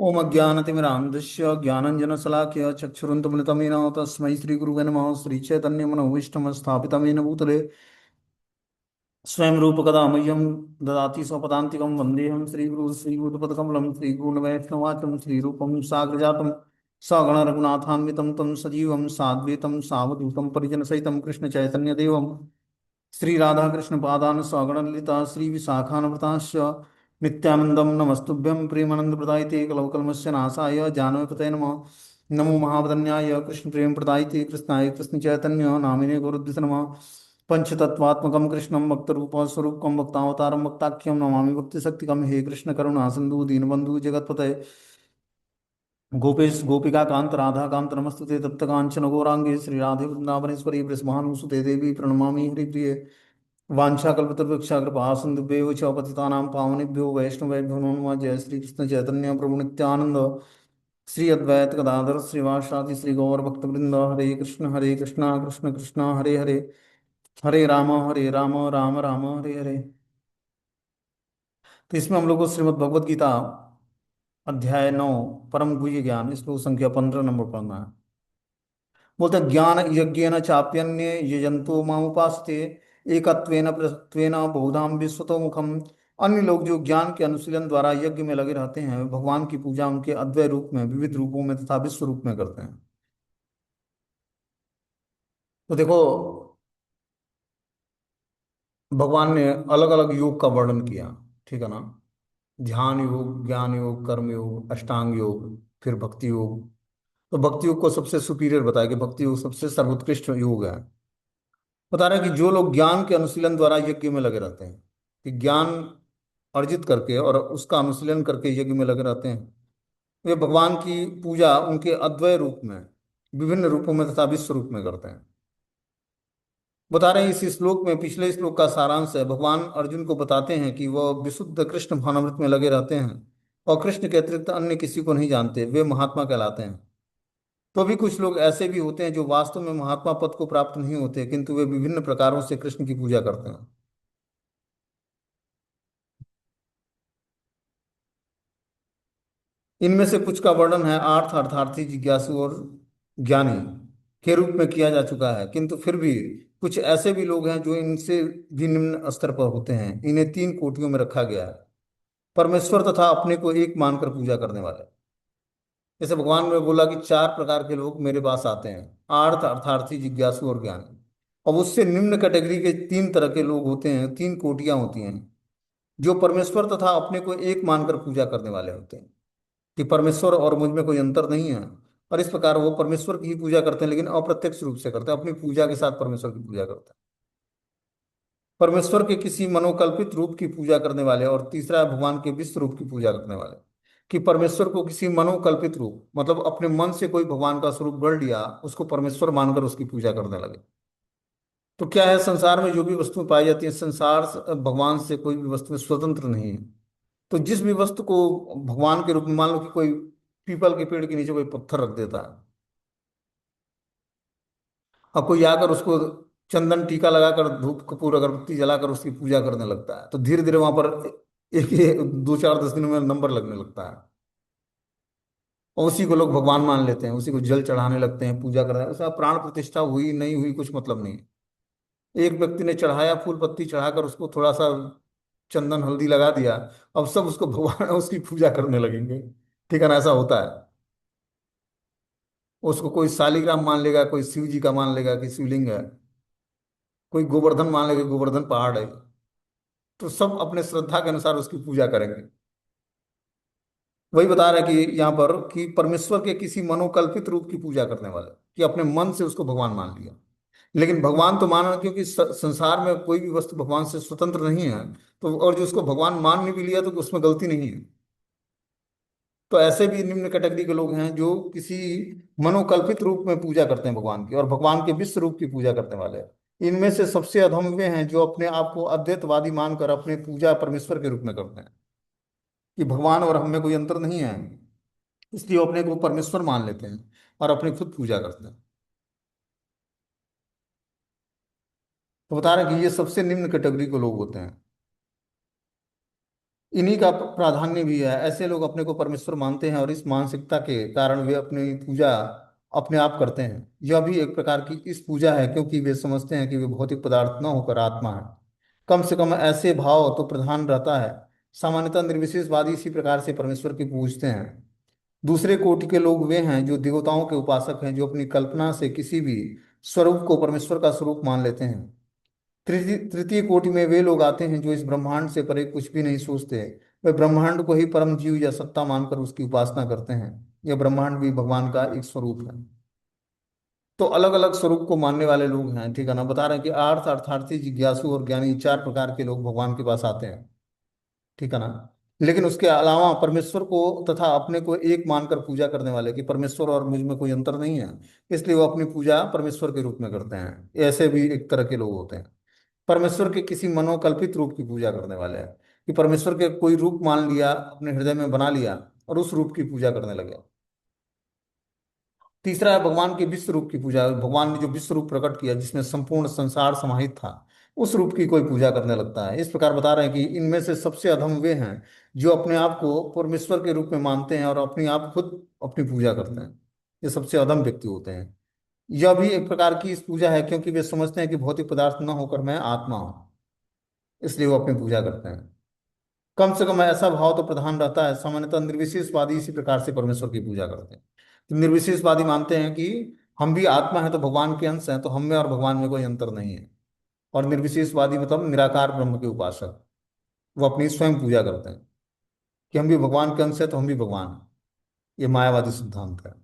ओम अज्ञानतिमिरान्धस्य ज्ञानञ्जनशलाकया चक्षुरुन्मिलितं येन तस्मै श्रीगुरुवे नमः। श्रीचैतन्यमनोभीष्टं स्थापितं येन भूतले स्वयं रूपकदा मह्यं ददाति स्वपदान्तिकं। वन्देऽहं श्रीगुरुं श्रीयुतपदकमलं श्रीगुरुवैष्णवाचं श्रीरूपं साग्रजातं सगणरघुनाथान्वितं तं सजीवं साद्वैतं सावधूतं परिजनसहितं कृष्णचैतन्यदेवं श्रीराधाकृष्णपादान् सगणललिता श्रीविशाखान्विताश्च नित्यानन्दं नमस्तुभ्यं प्रेमानन्दप्रदायिते कलौकल्मस्य नाशाय जानवीपतये नमः। नमो महावदन्याय कृष्णप्रेमप्रदायिते कृष्णाय कृष्णचैतन्य नामिने गुरुद्विष नमः। पंचतत्वात्मकं कृष्णं भक्तरूपस्वरूपकं भक्तावतारं भक्ताख्यं नमामि भक्तिशक्तिकं। हे कृष्ण करुणा सिन्धु दीनबन्धु जगत्पते गोपेश गोपिका कांत राधा कांत नमस्तुते तप्त कांचन गौरांगे श्री राधे वृंदावनेश्वरी ब्रजभानुसुते देवी प्रणमामि हरिप्रिये। वाञ्छाकल्पतरुवृक्षा कृपा सिन्धुभ्येव च पतितानां पावनेभ्यो वैष्णवेभ्यो नमो नमः। जय श्री कृष्ण चैतन्य प्रभु नित्यानंद श्री अद्वैत गदाधर श्रीवासादि श्री गौर भक्तवृंद। हरे कृष्ण कृष्ण कृष्ण हरे हरे, हरे राम राम राम हरे हरे। तो इसमें हम लोग को श्रीमद् भगवद गीता अध्याय 9 परम गुह्य ज्ञान श्लोक संख्या 15 नंबर पढ़ना है। बोलते हैं, ज्ञान यज्ञेन चाप्यन्ये यजंतो मामुपास्ते एकत्वेन पृथक्त्वेन बहुधाम विश्वतो मुखम। अन्य लोग जो ज्ञान के अनुशीलन द्वारा यज्ञ में लगे रहते हैं वे भगवान की पूजा उनके अद्वय रूप में विविध रूपों में तथा विश्व रूप में करते हैं। तो देखो, भगवान ने अलग अलग योग का वर्णन किया, ठीक है ना। ध्यान योग, ज्ञान योग, कर्म योग, अष्टांग योग, फिर भक्ति योग। तो भक्ति योग को सबसे सुपीरियर बताया कि भक्ति योग सबसे सर्वोत्कृष्ट योग है। बता रहे हैं कि जो लोग ज्ञान के अनुशीलन द्वारा यज्ञ में लगे रहते हैं, कि ज्ञान अर्जित करके और उसका अनुशीलन करके यज्ञ में लगे रहते हैं, वे भगवान की पूजा उनके अद्वय रूप में विभिन्न रूपों में तथा विश्व रूप में करते हैं। बता रहे हैं इस श्लोक में, पिछले श्लोक का सारांश है। भगवान अर्जुन को बताते हैं कि वह विशुद्ध कृष्ण भावनामृत में लगे रहते हैं और कृष्ण के अतिरिक्त अन्य किसी को नहीं जानते, वे महात्मा कहलाते हैं। तो भी कुछ लोग ऐसे भी होते हैं जो वास्तव में महात्मा पद को प्राप्त नहीं होते, किंतु वे विभिन्न प्रकारों से कृष्ण की पूजा करते हैं। इनमें से कुछ का वर्णन है आर्थ अर्थार्थी जिज्ञासु और ज्ञानी के रूप में किया जा चुका है, किंतु फिर भी कुछ ऐसे भी लोग हैं जो इनसे भी निम्न स्तर पर होते हैं। इन्हें तीन कोटियों में रखा गया है: परमेश्वर तथा अपने को एक मानकर पूजा करने वाले। जैसे भगवान ने बोला कि चार प्रकार के लोग मेरे पास आते हैं: आर्थ अर्थार्थी जिज्ञासु और ज्ञानी। अब उससे निम्न कैटेगरी के तीन तरह के लोग होते हैं, तीन कोटियां होती हैं, जो परमेश्वर तथा अपने को एक मानकर पूजा करने वाले होते हैं कि परमेश्वर और मुझ में कोई अंतर नहीं है। और इस प्रकार वो परमेश्वर की ही पूजा करते हैं, लेकिन अप्रत्यक्ष रूप से करते हैं, अपनी पूजा के साथ परमेश्वर की पूजा करते हैं। परमेश्वर के किसी मनोकल्पित रूप की पूजा करने वाले, और तीसरा है भगवान के विश्व रूप की पूजा करने वाले, कि परमेश्वर को किसी मनोकल्पित रूप मतलब अपने मन से कोई भगवान का स्वरूप गढ़ लिया, उसको परमेश्वर मानकर उसकी पूजा करने लगे। तो क्या है, संसार में जो भी वस्तुएं पाई जाती है, संसार भगवान से कोई भी वस्तु स्वतंत्र नहीं है। तो जिस भी वस्तु को भगवान के रूप में, मान लो कि कोई पीपल के पेड़ के नीचे कोई पत्थर रख देता है और कोई आकर उसको चंदन टीका लगाकर धूप कपूर अगरबत्ती जलाकर उसकी पूजा करने लगता है, तो धीरे धीरे वहां पर एक 2 4 10 दिनों में नंबर लगने लगता है। और उसी को लोग भगवान मान लेते हैं, उसी को जल चढ़ाने लगते हैं, पूजा कर रहे हैं। उसका प्राण प्रतिष्ठा हुई नहीं हुई कुछ मतलब नहीं। एक व्यक्ति ने चढ़ाया, फूल पत्ती चढ़ाकर उसको थोड़ा सा चंदन हल्दी लगा दिया, अब सब उसको भगवान उसकी पूजा करने लगेंगे। ठीक है ना, ऐसा होता है। उसको कोई शालिग्राम मान लेगा, कोई शिव जी का मान लेगा कि शिवलिंग है, कोई गोवर्धन मान लेगा गोवर्धन पहाड़ है। तो सब अपने श्रद्धा के अनुसार उसकी पूजा करेंगे। वही बता रहा है कि यहाँ पर कि परमेश्वर के किसी मनोकल्पित रूप की पूजा करने वाले, कि अपने मन से उसको भगवान मान लिया। लेकिन भगवान तो माना, क्योंकि संसार में कोई भी वस्तु भगवान से स्वतंत्र नहीं है। तो और जो उसको भगवान मान नहीं भी लिया तो उसमें गलती नहीं है। तो ऐसे भी निम्न कैटेगरी के लोग हैं जो किसी मनोकल्पित रूप में पूजा करते हैं भगवान की, और भगवान के विश्व रूप की पूजा करने वाले हैं। इनमें से सबसे अधम वे हैं जो अपने आप को अद्वैतवादी मानकर अपने पूजा परमेश्वर के रूप में करते हैं, कि भगवान और हम में कोई अंतर नहीं है, इसलिए वो अपने को परमेश्वर मान लेते हैं और अपनी खुद पूजा करते हैं। तो बता रहे हैं कि ये सबसे निम्न कैटेगरी के लोग होते हैं। इन्हीं का प्राधान्य भी है। ऐसे लोग अपने को परमेश्वर मानते हैं और इस मानसिकता के कारण वे अपनी पूजा अपने आप करते हैं। यह भी एक प्रकार की इस पूजा है, क्योंकि वे समझते हैं कि वे भौतिक पदार्थ न होकर आत्मा है। कम से कम ऐसे भाव तो प्रधान रहता है। सामान्यतः निर्विशेषवादी इसी प्रकार से परमेश्वर की पूजते हैं। दूसरे कोटि के लोग वे हैं जो देवताओं के उपासक हैं, जो अपनी कल्पना से किसी भी स्वरूप को परमेश्वर का स्वरूप मान लेते हैं। तृतीय तृतीय कोटि में वे लोग आते हैं जो इस ब्रह्मांड से परे कुछ भी नहीं सोचते। वे ब्रह्मांड को ही परम जीव या सत्ता मानकर उसकी उपासना करते हैं। यह ब्रह्मांड भी भगवान का एक स्वरूप है। तो अलग अलग स्वरूप को मानने वाले लोग हैं, ठीक है ना। बता रहे हैं कि अर्थ अर्थार्थी जिज्ञासु और ज्ञानी, चार प्रकार के लोग भगवान के पास आते हैं, ठीक है ना। लेकिन उसके अलावा परमेश्वर को तथा अपने को एक मानकर पूजा करने वाले, कि परमेश्वर और मुझ में कोई अंतर नहीं है, इसलिए वो अपनी पूजा परमेश्वर के रूप में करते हैं। ऐसे भी एक तरह के लोग होते हैं। परमेश्वर के किसी मनोकल्पित रूप की पूजा करने वाले हैं, कि परमेश्वर के कोई रूप मान लिया, अपने हृदय में बना लिया और उस रूप की पूजा करने लगे। तीसरा है भगवान के विश्व रूप की पूजा। भगवान ने जो विश्व रूप प्रकट किया जिसमें संपूर्ण संसार समाहित था, उस रूप की कोई पूजा करने लगता है। इस प्रकार बता रहे हैं कि इनमें से सबसे अधम वे हैं जो अपने आप को परमेश्वर के रूप में मानते हैं और अपनी आप खुद अपनी पूजा करते हैं। ये सबसे अधम व्यक्ति होते हैं। यह भी एक प्रकार की इस पूजा है, क्योंकि वे समझते हैं कि भौतिक पदार्थ न होकर मैं आत्मा हूँ, इसलिए वो अपनी पूजा करते हैं। कम से कम ऐसा भाव तो प्रधान रहता है। सामान्यतः निर्विशेषवादी इसी प्रकार से परमेश्वर की पूजा करते हैं। तो निर्विशेषवादी मानते हैं कि हम भी आत्मा है तो भगवान के अंश हैं, तो हम में और भगवान में कोई अंतर नहीं है। और निर्विशेषवादी मतलब निराकार ब्रह्म के उपासक, वो अपनी स्वयं पूजा करते हैं कि हम भी भगवान के अंश है तो हम भी भगवान हैं। ये मायावादी सिद्धांत है।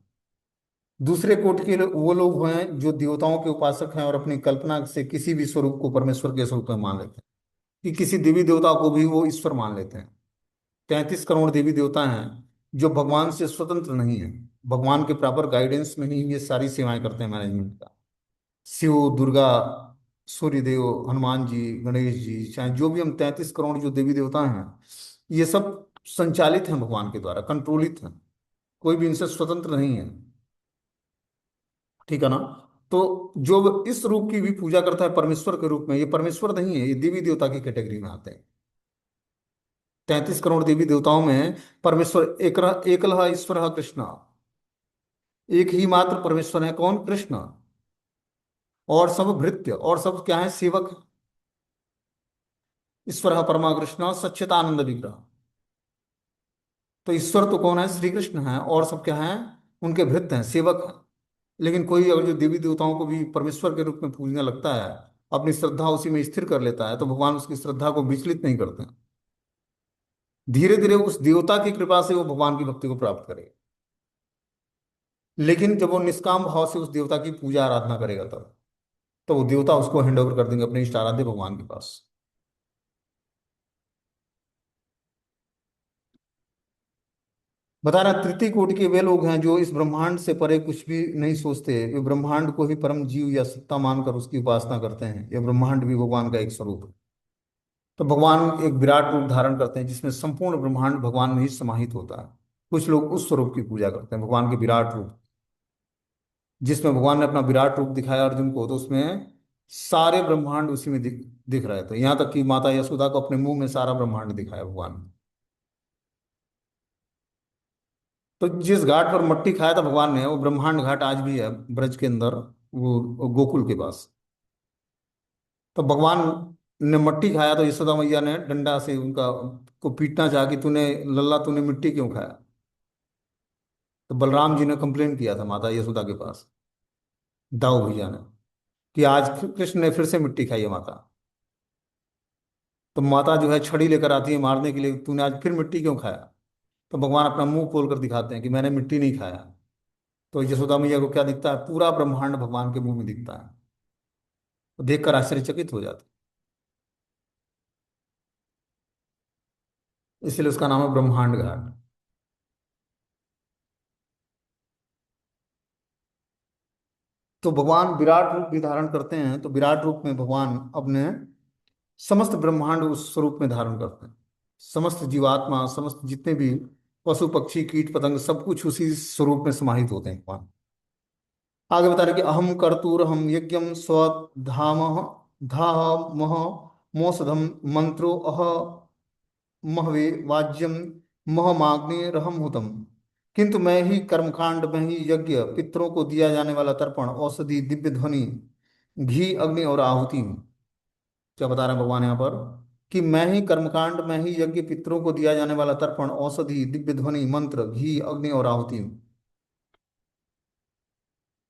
दूसरे कोटि के वो लोग हैं जो देवताओं के उपासक हैं और अपनी कल्पना से किसी भी स्वरूप को परमेश्वर के स्वरूप में मान लेते हैं, कि किसी देवी देवता को भी वो ईश्वर मान लेते हैं। 33 करोड़ देवी देवता हैं जो भगवान से स्वतंत्र नहीं है। भगवान के प्रॉपर गाइडेंस में ही ये सारी सेवाएं करते हैं, मैनेजमेंट का। शिव, दुर्गा, सूर्यदेव, हनुमान जी, गणेश जी, चाहे जो भी हम 33 करोड़ जो देवी देवता हैं, ये सब संचालित हैं भगवान के द्वारा, कंट्रोलित हैं। कोई भी इनसे स्वतंत्र नहीं है, ठीक है ना। तो जो इस रूप की भी पूजा करता है परमेश्वर के रूप में, ये परमेश्वर नहीं है, ये देवी देवता की कैटेगरी में आते हैं। 33 करोड़ देवी देवताओं में परमेश्वर एकलह ईश्वर कृष्ण, एक ही मात्र परमेश्वर है। कौन? कृष्ण। और सब भृत्य और सब क्या है? सेवक। ईश्वर परमा कृष्ण सच्चिदानंद विग्रह। तो ईश्वर तो कौन है? श्री कृष्ण है। और सब क्या है? उनके भृत्य हैं, सेवक हैं। लेकिन कोई अगर जो देवी देवताओं को भी परमेश्वर के रूप में पूजने लगता है, अपनी श्रद्धा उसी में स्थिर कर लेता है, तो भगवान उसकी श्रद्धा को विचलित नहीं करते हैं। धीरे धीरे उस देवता की कृपा से वो भगवान की भक्ति को प्राप्त करेगा। लेकिन जब वो निष्काम भाव से उस देवता की पूजा आराधना करेगा, तब तो वो देवता उसको हैंड ओवर कर देंगे अपने इष्ट आराध्य भगवान के पास। बता रहा तृतीय कोटि के वे लोग हैं जो इस ब्रह्मांड से परे कुछ भी नहीं सोचते। वे ब्रह्मांड को ही परम जीव या सत्ता मानकर उसकी उपासना करते हैं। यह ब्रह्मांड भी भगवान का एक स्वरूप है। तो भगवान एक विराट रूप धारण करते हैं जिसमें संपूर्ण ब्रह्मांड भगवान में ही समाहित होता है। कुछ लोग उस स्वरूप की पूजा करते हैं, भगवान के विराट रूप, जिसमें भगवान ने अपना विराट रूप दिखाया अर्जुन को, तो उसमें सारे ब्रह्मांड उसी में दिख रहे थे। यहाँ तक कि माता यशोदा को अपने मुंह में सारा ब्रह्मांड दिखाया भगवान ने। तो जिस घाट पर मट्टी खाया था भगवान ने, वो ब्रह्मांड घाट आज भी है ब्रज के अंदर, वो गोकुल के पास। तो भगवान ने मट्टी खाया तो यशोदा मैया ने डंडा से उनका को पीटना चाहा कि तूने लल्ला तूने मिट्टी क्यों खाया। तो बलराम जी ने कंप्लेन किया था माता यशोदा के पास, दाऊ भैया ने, कि आज कृष्ण ने फिर से मिट्टी खाई है माता। तो माता जो है छड़ी लेकर आती है मारने के लिए, तूने आज फिर मिट्टी क्यों खाया। तो भगवान अपना मुंह खोल कर दिखाते हैं कि मैंने मिट्टी नहीं खाया। तो यशोदा मैया को क्या दिखता है? पूरा ब्रह्मांड भगवान के मुंह में दिखता है। तो देखकर आश्चर्यचकित हो जाते हैं। इसलिए उसका नाम है ब्रह्मांड घाट। तो भगवान विराट रूप भी धारण करते हैं। तो विराट रूप में भगवान अपने समस्त ब्रह्मांड उस स्वरूप में धारण करते हैं। समस्त जीवात्मा, समस्त जितने भी पशु पक्षी कीट पतंग, सब कुछ उसी स्वरूप में समाहित होते हैं भगवान। आगे बता रहे कि अहम कर्तूर हम यज्ञम स्वधाम धामह मोसधम मंत्रो अह महवे वाज्यम महमाग्निरहम हुतम। किंतु मैं ही कर्मकांड में ही यज्ञ, पितरों को दिया जाने वाला तर्पण, औषधि, दिव्य ध्वनि, घी, अग्नि और आहुति हूँ। क्या बता रहे हैं भगवान यहाँ पर? कि मैं ही कर्मकांड में ही यज्ञ, पितरों को दिया जाने वाला तर्पण, औषधि, दिव्य ध्वनि, मंत्र, घी, अग्नि और आहुति हूँ।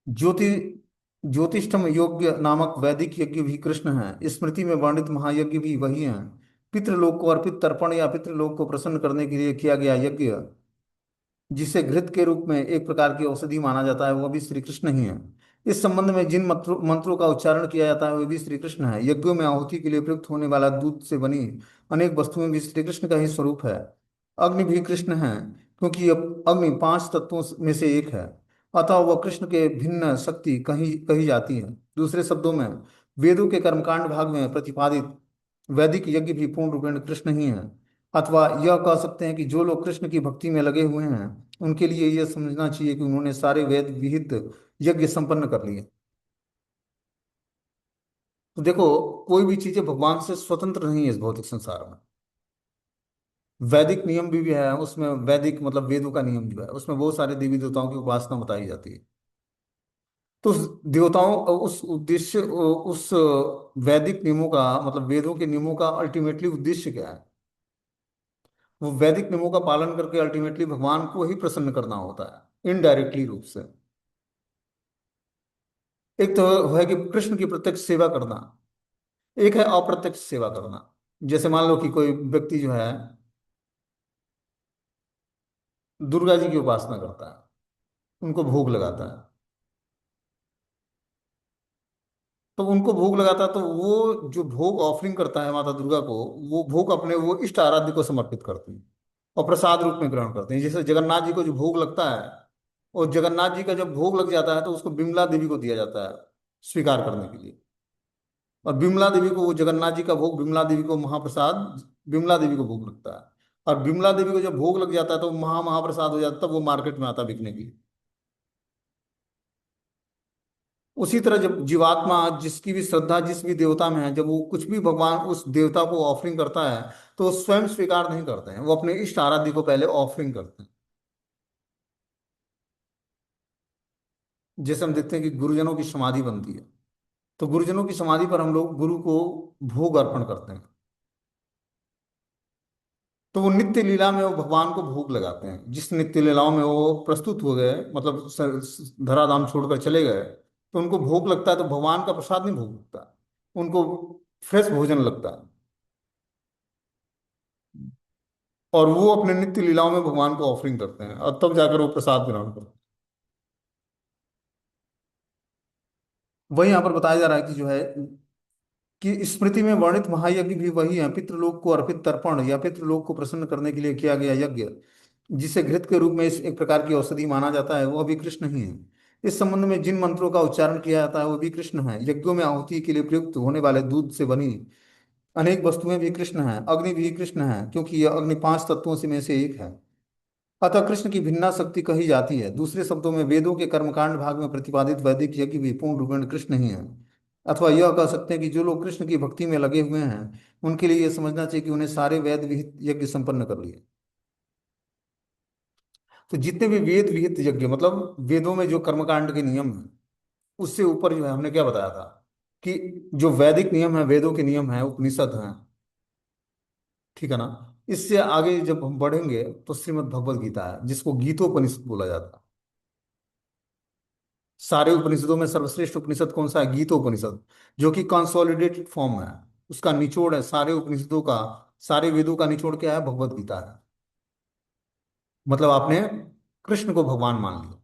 ज्योति ज्योतिष्ठम योग्य नामक वैदिक यज्ञ भी कृष्ण है। स्मृति में वर्णित महायज्ञ भी वही हैं। पितृलोक को अर्पित तर्पण या पितृलोक को प्रसन्न करने के लिए किया गया यज्ञ, जिसे घृत के रूप में एक प्रकार की औषधि माना जाता है, वह भी श्री कृष्ण ही है। इस संबंध में जिन मंत्रों का उच्चारण किया जाता है वे भी श्री कृष्ण है। यज्ञों में आहुति के लिए प्रयुक्त होने वाला दूध से बनी अनेक वस्तुएं भी श्री कृष्ण का ही स्वरूप है। अग्नि भी कृष्ण है, क्योंकि यह अग्नि पांच तत्वों में से एक है। अतः वह कृष्ण के भिन्न शक्ति कही कही जाती है। दूसरे शब्दों में, वेदों के कर्मकांड भाग में प्रतिपादित वैदिक यज्ञ भी पूर्ण रूपेण कृष्ण ही है। अथवा यह कह सकते हैं कि जो लोग कृष्ण की भक्ति में लगे हुए हैं, उनके लिए यह समझना चाहिए कि उन्होंने सारे वेद विहित यज्ञ संपन्न कर लिए। तो देखो, कोई भी चीजें भगवान से स्वतंत्र नहीं है इस भौतिक संसार में। वैदिक नियम भी है उसमें, वैदिक मतलब वेदों का नियम जो है उसमें बहुत सारे देवी देवताओं की उपासना बताई जाती है। तो उस देवताओं, उस उद्देश्य, उस वैदिक नियमों का मतलब वेदों के नियमों का अल्टीमेटली उद्देश्य क्या है? वो वैदिक नियमों का पालन करके अल्टीमेटली भगवान को ही प्रसन्न करना होता है, इनडायरेक्टली रूप से। एक तो है कि कृष्ण की प्रत्यक्ष सेवा करना, एक है अप्रत्यक्ष सेवा करना। जैसे मान लो कि कोई व्यक्ति जो है दुर्गा जी की उपासना करता है, उनको भोग लगाता है। तो उनको भोग लगाता है तो वो जो भोग ऑफरिंग करता है माता दुर्गा को, वो भोग अपने वो इष्ट आराध्य को समर्पित करते हैं और प्रसाद रूप में ग्रहण करते हैं। जैसे जगन्नाथ जी को जो भोग लगता है, और जगन्नाथ जी का जब भोग लग जाता है तो उसको बिमला देवी को दिया जाता है स्वीकार करने के लिए। और बिमला देवी को, वो जगन्नाथ जी का भोग बिमला देवी को महाप्रसाद, बिमला देवी को भोग लगता है। और बिमला देवी को जब भोग लग जाता है तो महाप्रसाद हो जाता है, तब वो मार्केट में आता है बिकने के लिए। उसी तरह जब जीवात्मा, जिसकी भी श्रद्धा जिस भी देवता में है, जब वो कुछ भी भगवान उस देवता को ऑफरिंग करता है, तो वो स्वयं स्वीकार नहीं करते हैं, वो अपने इष्ट आराध्य को पहले ऑफरिंग करते हैं। जैसे हम देखते हैं कि गुरुजनों की समाधि बनती है, तो गुरुजनों की समाधि पर हम लोग गुरु को भोग अर्पण करते हैं। तो वो नित्य लीला में वो भगवान को भोग लगाते हैं। जिस नित्य लीलाओं में वो प्रस्तुत हो गए, मतलब धराधाम छोड़कर चले गए, तो उनको भोग लगता है। तो भगवान का प्रसाद नहीं भोग लगता, उनको फ्रेश भोजन लगता है। और वो अपने नित्य लीलाओं में भगवान को ऑफरिंग करते हैं और तब जाकर वो प्रसाद ग्रहण करते हैं। वही यहाँ पर बताया जा रहा है कि जो है कि स्मृति में वर्णित महायज्ञ भी वही है। पितृलोक को अर्पित तर्पण या पितृलोक को प्रसन्न करने के लिए किया गया यज्ञ, जिसे घृत के रूप में इस एक प्रकार की औषधि माना जाता है, वह भी कृष्ण ही है। इस संबंध में जिन मंत्रों का उच्चारण किया जाता है वो भी कृष्ण है। यज्ञों में आहुति के लिए प्रयुक्त होने वाले दूध से बनी अनेक वस्तुएं भी कृष्ण हैं। अग्नि भी कृष्ण है, क्योंकि यह अग्नि पांच तत्वों से में से एक है। अतः कृष्ण की भिन्ना शक्ति कही जाती है। दूसरे शब्दों में, वेदों के कर्मकांड भाग में प्रतिपादित वैदिक यज्ञ भी पूर्ण रूपेण कृष्ण ही है। अथवा यह कह सकते हैं कि जो लोग कृष्ण की भक्ति में लगे हुए हैं, उनके लिए यह समझना चाहिए कि उन्हें सारे वेद विहित यज्ञ संपन्न कर लिए। तो जितने भी वेद विहित यज्ञ मतलब वेदों में जो कर्मकांड के नियम है, उससे ऊपर जो है हमने क्या बताया था कि जो वैदिक नियम है, वेदों के नियम है, उपनिषद हैं, ठीक है ना। इससे आगे जब हम बढ़ेंगे तो श्रीमद् भगवत गीता है, जिसको गीतोपनिषद बोला जाता है। सारे उपनिषदों में सर्वश्रेष्ठ उपनिषद कौन सा है? गीतोपनिषद, जो कि कंसोलिडेटेड फॉर्म है। उसका निचोड़ है सारे उपनिषदों का, सारे वेदों का निचोड़ क्या है? भगवत गीता है। मतलब आपने कृष्ण को भगवान मान लिया,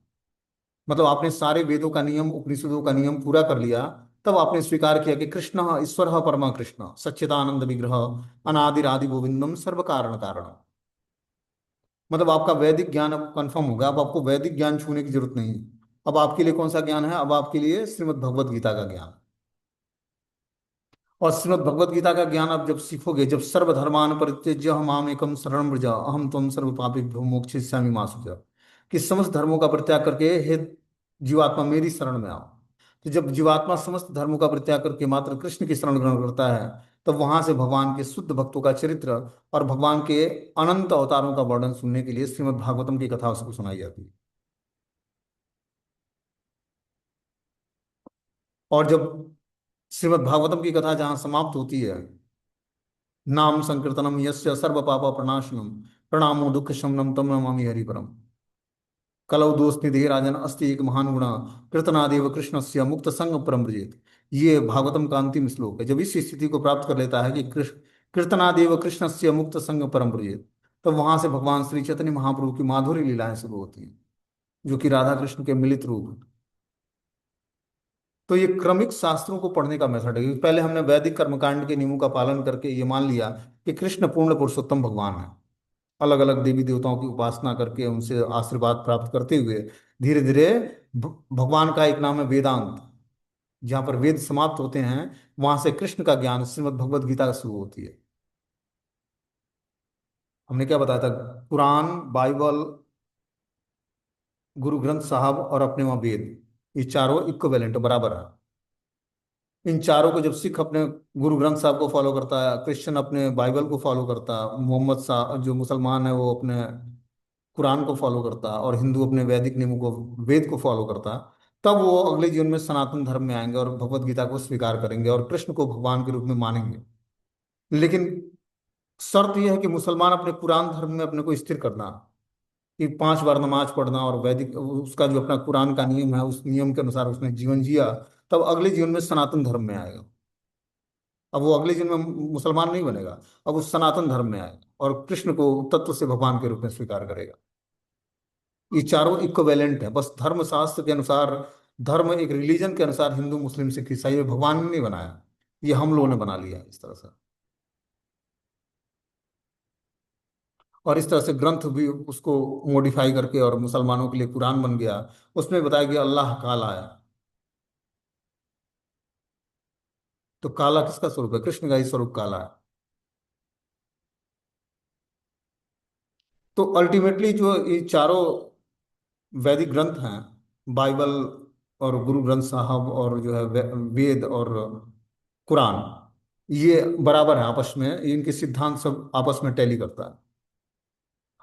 मतलब आपने सारे वेदों का नियम, उपनिषदों का नियम पूरा कर लिया। तब आपने स्वीकार किया कि कृष्ण ईश्वर परमा कृष्ण सच्चिदानंद विग्रह अनादिरादि गोविंदम सर्व कारण कारण। मतलब आपका वैदिक ज्ञान अब कंफर्म होगा। अब आपको वैदिक ज्ञान छूने की जरूरत नहीं है। अब आपके लिए कौन सा ज्ञान है? अब आपके लिए श्रीमद् भगवत गीता का ज्ञान। और श्रीमद् भगवत गीता का ज्ञान आप जब सीखोगे, जब सर्वधर्मान परित्यज्य माम एकम शरणं व्रज अहम त्वं सर्व पापेभ्यो मोक्षयिष्यामि मा शुचः, कि समस्त धर्मों का परित्याग करके हे जीवात्मा मेरी शरण में आओ। तो जब जीवात्मा समस्त धर्मों का परित्याग करके मात्र कृष्ण की शरण ग्रहण करता है, तब वहां से भगवान के शुद्ध भक्तों का चरित्र और भगवान के अनंत अवतारों का वर्णन सुनने के लिए श्रीमद् भागवतम की कथा उसको सुनाई जाती है। और जब श्रीमद् भागवतम की कथा जहाँ समाप्त होती है, नाम संकीर्तनम यस्य सर्व पाप प्रणाशनम प्रणामो दुख शमनम तम नमामि हरिपरम कलौ दोष निधि राजन अस्ति एक महान गुण कीर्तनादेव कृष्णस्य मुक्त संग परम ब्रजेत। ये भागवतम का अंतिम श्लोक है। जब इस स्थिति को प्राप्त कर लेता है कि कृष्ण कीर्तनादेव कृष्णस्य मुक्त संग परम ब्रजेत, तब वहां से भगवान श्री चैतन्य महाप्रभु की माधुरी लीलाएं शुरू होती हैं, जो कि राधा कृष्ण के मिलित रूप हैं। तो ये क्रमिक शास्त्रों को पढ़ने का मेथड है, क्योंकि पहले हमने वैदिक कर्मकांड के नियमों का पालन करके ये मान लिया कि कृष्ण पूर्ण पुरुषोत्तम भगवान है। अलग अलग देवी देवताओं की उपासना करके उनसे आशीर्वाद प्राप्त करते हुए धीरे धीरे भगवान का एक नाम है वेदांत, जहाँ पर वेद समाप्त होते हैं, वहां से कृष्ण का ज्ञान श्रीमद् भगवद गीता शुरू होती है। हमने क्या बताया था? कुरान, बाइबल, गुरु ग्रंथ साहब और अपने वहाँ वेद, ये चारों इक्विवेलेंट बराबर है। इन चारों को जब सिख अपने गुरु ग्रंथ साहब को फॉलो करता है, क्रिश्चियन अपने बाइबल को फॉलो करता है, मोहम्मद शाह जो मुसलमान है वो अपने कुरान को फॉलो करता है, और हिंदू अपने वैदिक नियमों को, वेद को फॉलो करता है, तब वो अगले जीवन में सनातन धर्म में आएंगे और भगवत गीता को स्वीकार करेंगे और कृष्ण को भगवान के रूप में मानेंगे। लेकिन शर्त यह है कि मुसलमान अपने कुरान धर्म में अपने को स्थिर करना, कि 5 बार नमाज पढ़ना और वैदिक उसका जो अपना कुरान का नियम है उस नियम के अनुसार उसने जीवन जिया, तब अगले जीवन में सनातन धर्म में आएगा। अब वो अगले जन्म में मुसलमान नहीं बनेगा, अब वो सनातन धर्म में आएगा और कृष्ण को तत्व से भगवान के रूप में स्वीकार करेगा। ये चारों इक्विवेलेंट है, बस धर्म शास्त्र के अनुसार, धर्म एक रिलीजन के अनुसार हिंदू मुस्लिम सिख ईसाई में भगवान ने नहीं बनाया, ये हम लोगों ने बना लिया है इस तरह से। और इस तरह से ग्रंथ भी उसको मॉडिफाई करके और मुसलमानों के लिए कुरान बन गया। उसमें बताया गया अल्लाह काला है। तो काला किसका स्वरूप है? कृष्ण का ही स्वरूप काला है। तो अल्टीमेटली जो ये चारों वैदिक ग्रंथ हैं, बाइबल और गुरु ग्रंथ साहब और जो है वेद और कुरान, ये बराबर है आपस में, इनके सिद्धांत सब आपस में टैली करता है।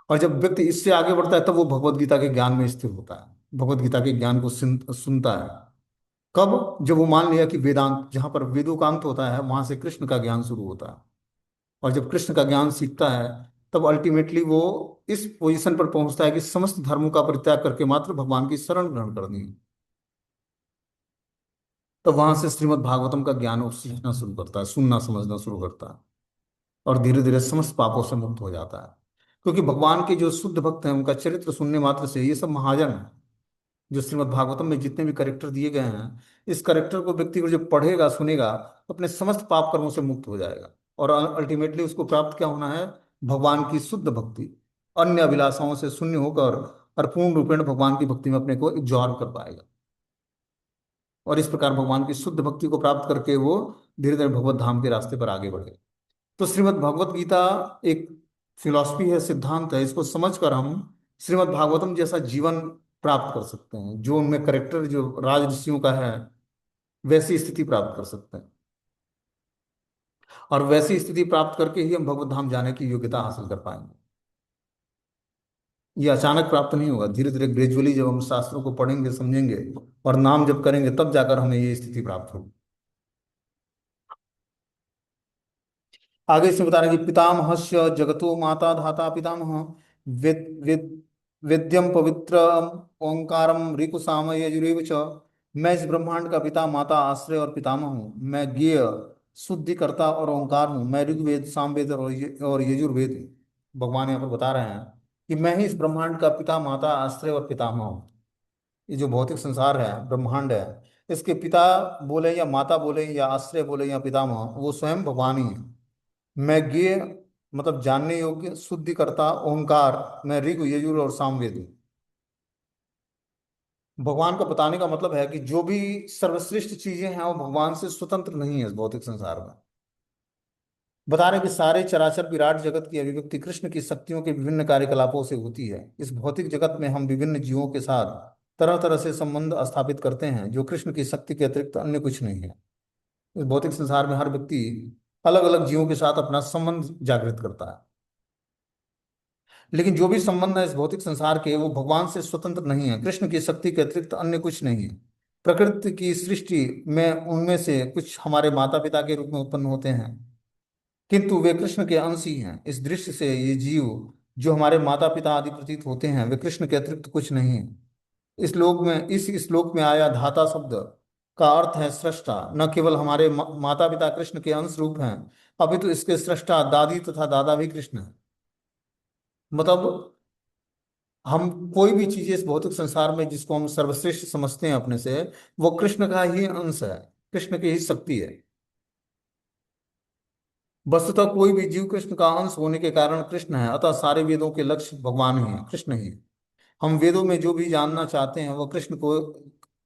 और जब व्यक्ति इससे आगे बढ़ता है तब वो भगवत गीता के ज्ञान में स्थिर होता है, भगवत गीता के ज्ञान को सुनता है। कब? जब वो मान लिया कि वेदांत, जहां पर वेदों का अंत होता है वहां से कृष्ण का ज्ञान शुरू होता है। और जब कृष्ण का ज्ञान सीखता है तब अल्टीमेटली वो इस पोजीशन पर पहुंचता है कि समस्त धर्मों का परित्याग करके मात्र भगवान की शरण ग्रहण करनी है। तो वहां से श्रीमद् भागवतम का ज्ञान वो सीखना शुरू करता है, सुनना समझना शुरू करता है, और धीरे धीरे समस्त पापों से मुक्त हो जाता है। क्योंकि भगवान के जो शुद्ध भक्त हैं उनका चरित्र सुनने मात्र से, ये सब महाजन है, जो श्रीमद् भागवतम में जितने भी करेक्टर दिए गए हैं, इस करेक्टर को व्यक्ति को जब पढ़ेगा सुनेगा तो अपने समस्त पाप कर्मों से मुक्त हो जाएगा। और अल्टीमेटली उसको प्राप्त क्या होना है? भगवान की शुद्ध भक्ति, अन्य अभिलाषाओं से शून्य होकर और पूर्ण रूपेण भगवान की भक्ति में अपने को एब्जॉर्व कर पाएगा। और इस प्रकार भगवान की शुद्ध भक्ति को प्राप्त करके वो धीरे धीरे भगवत धाम के रास्ते पर आगे बढ़े। तो श्रीमद् भगवत गीता एक फिलॉसफी है, सिद्धांत है। इसको समझकर हम श्रीमद् भागवतम जैसा जीवन प्राप्त कर सकते हैं, जो उनमें करेक्टर जो राज ऋषियों का है वैसी स्थिति प्राप्त कर सकते हैं। और वैसी स्थिति प्राप्त करके ही हम भगवत धाम जाने की योग्यता हासिल कर पाएंगे। ये अचानक प्राप्त नहीं होगा, धीरे धीरे ग्रेजुअली जब हम शास्त्रों को पढ़ेंगे समझेंगे और नाम जप करेंगे तब जाकर हमें ये स्थिति प्राप्त होगी। आगे इसमें बता रहे हैं कि पितामहस्य जगतो माता धाता पितामह वेद वेद वेद्यम पवित्र ओंकारम ऋकुसाम यजुरेव च। मैं इस ब्रह्मांड का पिता माता आश्रय और पितामह हूँ। मैं ज्ञेय शुद्धिकर्ता और ओंकार हूँ। मैं ऋग्वेद सामवेद और यजुर्वेद हूँ। भगवान यहाँ पर बता रहे हैं कि मैं ही इस ब्रह्मांड का पिता माता आश्रय और पितामह हूँ। ये जो भौतिक संसार है, ब्रह्मांड है, इसके पिता बोले या माता बोले या आश्रय बोले या पितामह, वो स्वयं भगवान ही है। मैं ज्ञेय मतलब जानने योग्य, शुद्धिकर्ता ओंकार, मैं ऋग यजुर और सामवेद हूँ। भगवान का बताने का मतलब है कि जो भी सर्वश्रेष्ठ चीजें हैं वो भगवान से स्वतंत्र नहीं है इस भौतिक संसार में। बता रहे हैं कि सारे चराचर विराट जगत की अभिव्यक्ति कृष्ण की शक्तियों के विभिन्न कार्यकलापों से होती है। इस भौतिक जगत में हम विभिन्न जीवों के साथ तरह तरह से संबंध स्थापित करते हैं, जो कृष्ण की शक्ति के अतिरिक्त अन्य कुछ नहीं है। इस भौतिक संसार में हर व्यक्ति अलग अलग जीवों के साथ अपना संबंध जागृत करता है। लेकिन जो भी संबंध है इस भौतिक संसार के, वो भगवान से स्वतंत्र नहीं है। कृष्ण की शक्ति के अतिरिक्त अन्य कुछ नहीं है। प्रकृति की सृष्टि में उनमें से कुछ हमारे माता पिता के रूप में उत्पन्न होते हैं, किंतु वे कृष्ण के अंश ही हैं। इस दृष्टि से ये जीव जो हमारे माता पिता आदि प्रतीत होते हैं, वे कृष्ण के अतिरिक्त कुछ नहीं है। इस श्लोक में आया धाता शब्द का अर्थ है सृष्टा। न केवल हमारे माता पिता कृष्ण के अंश रूप हैं, अपितु इसके सृष्टा दादी तथा दादा भी कृष्ण है। मतलब हम कोई भी चीज इस भौतिक संसार में जिसको हम सर्वश्रेष्ठ समझते हैं अपने से, वो कृष्ण का ही अंश है, कृष्ण की ही शक्ति है। वस्तुतः कोई भी जीव कृष्ण का अंश होने के कारण कृष्ण है। अतः सारे वेदों के लक्ष्य भगवान ही है, कृष्ण ही है। हम वेदों में जो भी जानना चाहते हैं वह कृष्ण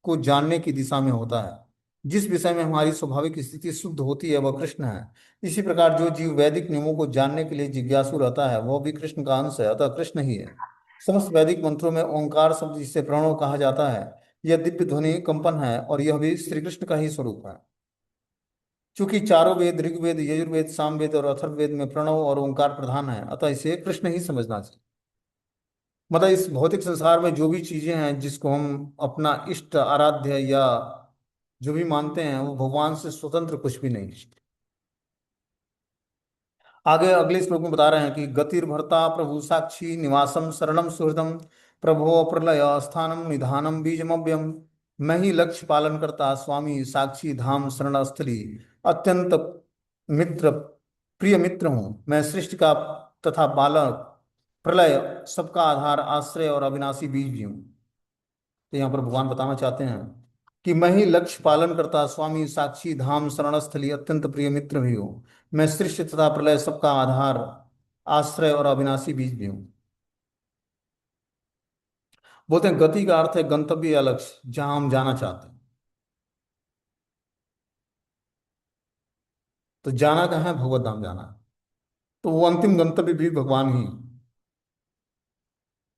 को जानने की दिशा में होता है। जिस विषय में हमारी स्वाभाविक स्थिति शुद्ध होती है वह कृष्ण है। इसी प्रकार जो जीव वैदिक नियमों को जानने के लिए जिज्ञासु रहता है वह भी कृष्ण का अंश है, अतः कृष्ण ही है। समस्त वैदिक मंत्रों में ओंकार शब्द जिसे प्रणव कहा जाता है, यह दिव्य ध्वनि कंपन है और यह भी श्री कृष्ण का ही स्वरूप है। चूंकि चारों वेद ऋग्वेद यजुर्वेद सामवेद और अथर्ववेद में प्रणव और ओंकार प्रधान है, अतः इसे कृष्ण ही समझना चाहिए। मतलब इस भौतिक संसार में जो भी चीजें हैं जिसको हम अपना इष्ट आराध्य या जो भी मानते हैं, वो भगवान से स्वतंत्र कुछ भी नहीं है। आगे अगले श्लोक में बता रहे हैं कि गतिर्भर्ता प्रभु साक्षी निवासम शरणम सुहृदम प्रभो प्रलय स्थानम निधानम बीजमव्यम। मैं ही लक्ष्य पालन करता स्वामी साक्षी धाम शरण स्थली, अत्यंत मित्र प्रिय मित्र हूँ मैं सृष्टि का तथा बालक, प्रलय सबका आधार आश्रय और अविनाशी बीज भी हूँ। तो यहाँ पर भगवान बताना चाहते हैं कि मैं ही लक्ष्य पालन करता स्वामी साक्षी धाम शरणस्थली अत्यंत प्रिय मित्र भी हूँ। मैं सृष्टि तथा प्रलय सबका आधार आश्रय और अविनाशी बीज भी हूँ। बोलते हैं गति का अर्थ है गंतव्य या लक्ष्य, जहां हम जाना चाहते हैं। तो जाना कहाँ है? भगवत धाम जाना है। तो वो अंतिम गंतव्य भी भगवान ही है।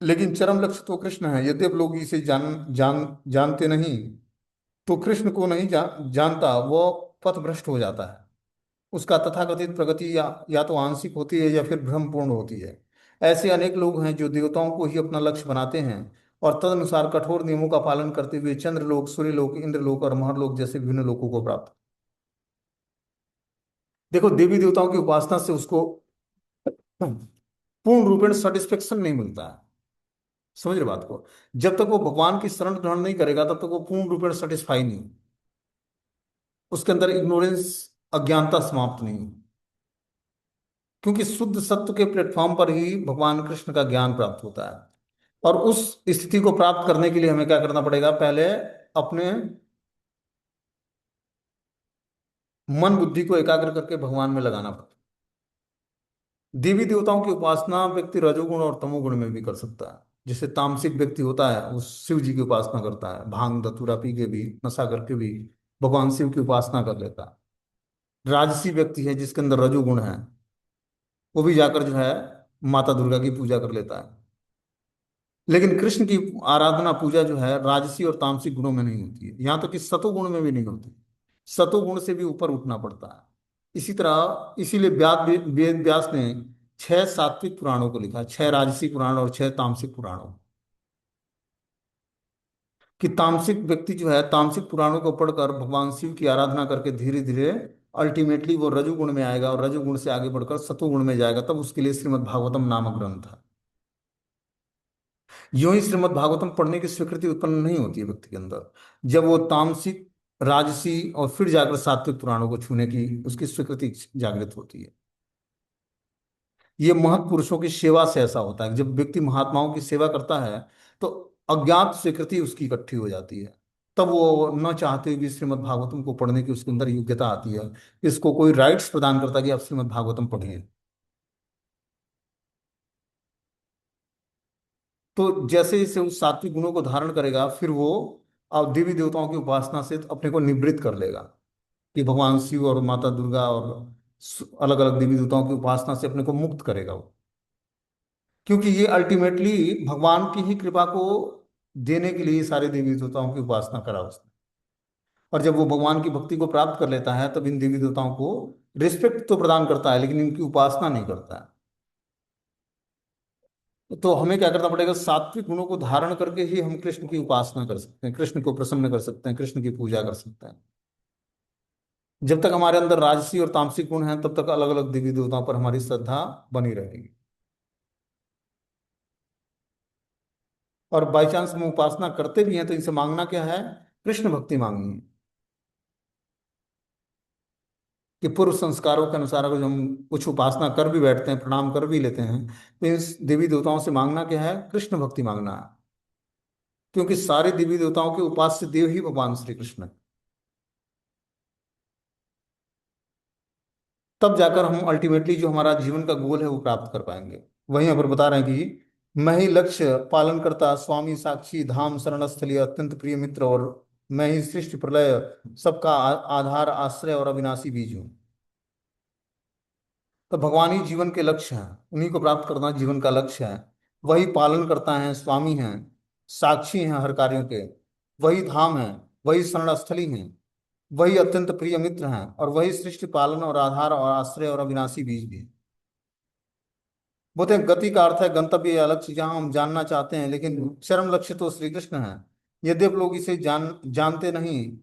लेकिन चरम लक्ष्य तो कृष्ण है। यद्यप लोग इसे जानते नहीं, तो कृष्ण को नहीं जानता वो पथ भ्रष्ट हो जाता है। उसका तथाकथित प्रगति या तो आंशिक होती है या फिर भ्रमपूर्ण होती है। ऐसे अनेक लोग हैं जो देवताओं को ही अपना लक्ष्य बनाते हैं और तदनुसार कठोर नियमों का पालन करते हुए चंद्रलोक सूर्यलोक इंद्रलोक और महरलोक जैसे विभिन्न लोकों को प्राप्त। देखो, देवी देवताओं की उपासना से उसको पूर्ण रूपेण सेटिस्फेक्शन नहीं मिलता है। समझ रहे बात को? जब तक वो भगवान की शरण ग्रहण नहीं करेगा तब तक वो पूर्ण रूपेण सेटिस्फाई नहीं, उसके अंदर इग्नोरेंस अज्ञानता समाप्त नहीं। क्योंकि शुद्ध सत्य के प्लेटफॉर्म पर ही भगवान कृष्ण का ज्ञान प्राप्त होता है। और उस स्थिति को प्राप्त करने के लिए हमें क्या करना पड़ेगा? पहले अपने मन बुद्धि को एकाग्र करके भगवान में लगाना पड़ेगा। देवी देवताओं की उपासना व्यक्ति रजोगुण और तमोगुण में भी कर सकता है। जैसे तामसिक व्यक्ति होता है वो शिव जी की उपासना करता है, भांग धतूरा पी के भी, नशा करके भी भगवान शिव की उपासना कर लेता है। राजसी व्यक्ति है जिसके अंदर रजोगुण है, वो भी जाकर जो है माता दुर्गा की पूजा कर लेता है। लेकिन कृष्ण की आराधना पूजा जो है राजसी और तामसिक गुणों में नहीं होती है, यहाँ तक कि सतोगुण में भी नहीं होती। सतोगुण से भी ऊपर उठना पड़ता है। इसी तरह इसीलिए वेद व्यास ने 6 सात्विक पुराणों को लिखा, 6 राजसी पुराण और 6 तामसिक पुराणों। कि तामसिक व्यक्ति जो है तामसिक पुराणों को पढ़कर भगवान शिव की आराधना करके धीरे धीरे अल्टीमेटली वो रजोगुण में आएगा और रजोगुण से आगे बढ़कर सतोगुण में जाएगा, तब उसके लिए श्रीमद् भागवतम नामक ग्रंथ है। यूं ही श्रीमद् भागवतम पढ़ने की स्वीकृति उत्पन्न नहीं होती है व्यक्ति के अंदर जब वो तामसिक राजसी और फिर जाकर सात्विक पुराणों को छूने की उसकी स्वीकृति जागृत होती है। ये महत् पुरुषों की सेवा से ऐसा होता है। जब व्यक्ति महात्माओं की सेवा करता है तो अज्ञात स्वीकृति उसकी इकट्ठी हो जाती है। तब वो न चाहते हुए भी श्रीमद् भागवतम को पढ़ने की उसके अंदर योग्यता आती है। इसको कोई राइट्स प्रदान करता है कि आप श्रीमद् भागवतम पढ़िए। तो जैसे जैसे उस सात्विक गुणों को धारण करेगा फिर वो अब देवी देवताओं की उपासना से अपने को निवृत्त कर लेगा। कि भगवान शिव और माता दुर्गा और अलग अलग देवी देवताओं की उपासना से अपने को मुक्त करेगा वो। क्योंकि ये अल्टीमेटली भगवान की ही कृपा को देने के लिए सारे देवी देवताओं की उपासना करा उसने। और जब वो भगवान की भक्ति को प्राप्त कर लेता है तब इन देवी देवताओं को रिस्पेक्ट तो प्रदान करता है लेकिन इनकी उपासना नहीं करता है। तो हमें क्या करना पड़ेगा, सात्विक गुणों को धारण करके ही हम कृष्ण की उपासना कर सकते हैं, कृष्ण को प्रसन्न कर सकते हैं, कृष्ण की पूजा कर सकते हैं। जब तक हमारे अंदर राजसी और तामसिक गुण हैं तब तक अलग अलग देवी देवताओं पर हमारी श्रद्धा बनी रहेगी। और बाई चांस हम उपासना करते भी हैं तो इनसे मांगना क्या है, कृष्ण भक्ति मांगनी है। कि पूर्व संस्कारों के अनुसार अगर हम कुछ उपासना कर भी बैठते हैं, प्रणाम कर भी लेते हैं, तो इन देवी देवताओं से मांगना क्या है, कृष्ण भक्ति मांगना है। क्योंकि सारे देवी देवताओं के उपास्य देव ही भगवान श्री कृष्ण है। तब जाकर हम अल्टीमेटली जो हमारा जीवन का गोल है वो प्राप्त कर पाएंगे। वहीं यहाँ पर बता रहे हैं कि मैं ही लक्ष्य पालन करता, स्वामी साक्षी धाम शरणस्थली अत्यंत प्रिय मित्र, और मैं ही सृष्टि प्रलय सबका आधार आश्रय और अविनाशी बीज हूँ। तो भगवान ही जीवन के लक्ष्य हैं, उन्हीं को प्राप्त करना जीवन का लक्ष्य है। वही पालन करता है, स्वामी हैं, साक्षी हैं हर कार्यों के, वही धाम है, वही शरणस्थली हैं, वही अत्यंत प्रिय मित्र हैं, और वही सृष्टि पालन और आधार और आश्रय और अविनाशी बीज भी है। बोलते हैं गति का अर्थ है गंतव्य या लक्ष्य जहां हम जानना चाहते हैं, लेकिन चरम लक्ष्य तो श्री कृष्ण है। यद्यप लोग इसे जानते नहीं,